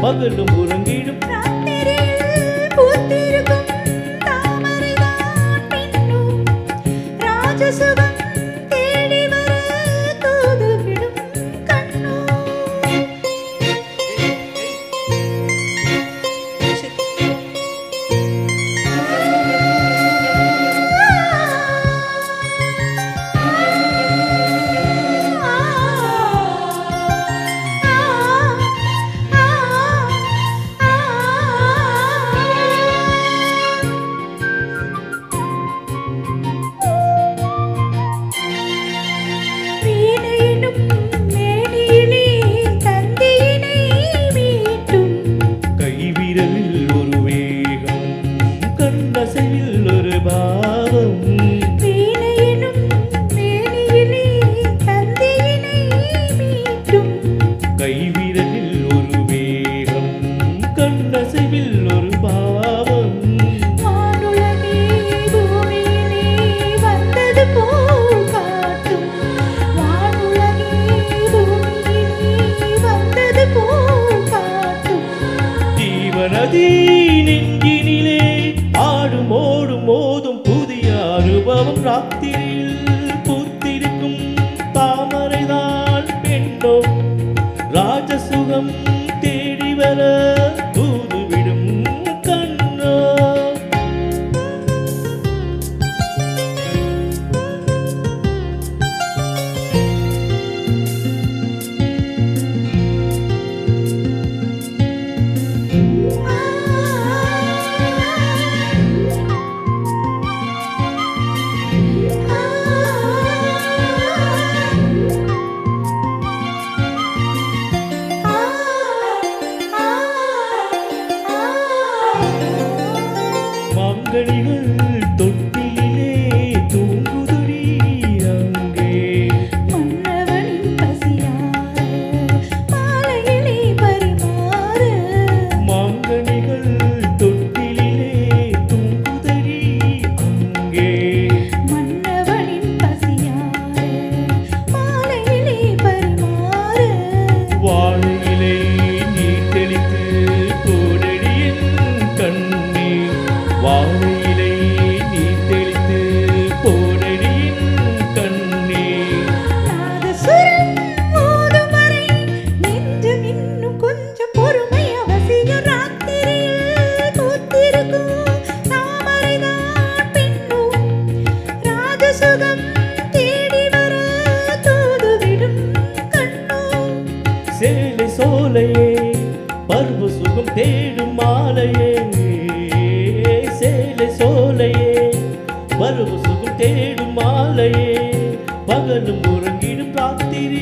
பகலும் உறங்கிடும் ராத்திரியில் பூத்திருக்கும் தாமரைதான் பெண்ணும் ராஜசுகம் தேடி வர தூதுவிடும் கண்ணோ. கைவிரலில் ஒரு வேகம் கண்ணசைவில் ஒரு பாவம் வானுலகே பூமியிலே வந்தது போல் காட்டும் வானுலகே பூமியிலே வந்தது போல் காட்டும் ஜீவநதி நெஞ்சினிலே ஆடும் ஓடும் மோதும் புதிய அனுபவம் ராத்திரியில் பூத்திருக்கும் தாமரைதான் பெண்ணோ ராஜசுகம் தேடி வர தூதுவிடும் கண்ணோ. மாங்கனிகள் தொட்டிலே தூங்குதுடி அங்கே மன்னவனின் பசியார மாலையிலே பரிமாற மாங்கனிகள் தொட்டிலே தூங்குதடி அங்கே மன்னவனின் பசியார மாலையிலே பரிமாற வாழையிலே நீர் தெளித்து போடடியின் கண்ணீர் வாழையிலே நீர் தெளித்து போடடியின் கண்ணீர் நாதசுரம் ஓதும் வரை நெஞ்சம் இன்னும் கொஞ்சம் பொறுமை அவசியம் ராத்திரியில் பூத்திருக்கும் தாமரைதான் பெண்ணும் ராஜசுகம் தேடி வர தூதுவிடும் கண்ணோ. சேலை சோலையே பருவ சுகம் தேடும் மாலையே சேலை சோலையே பருவ சுகம் தேடும் மாலையே பகலும் உறங்கிடும் ராத்திரி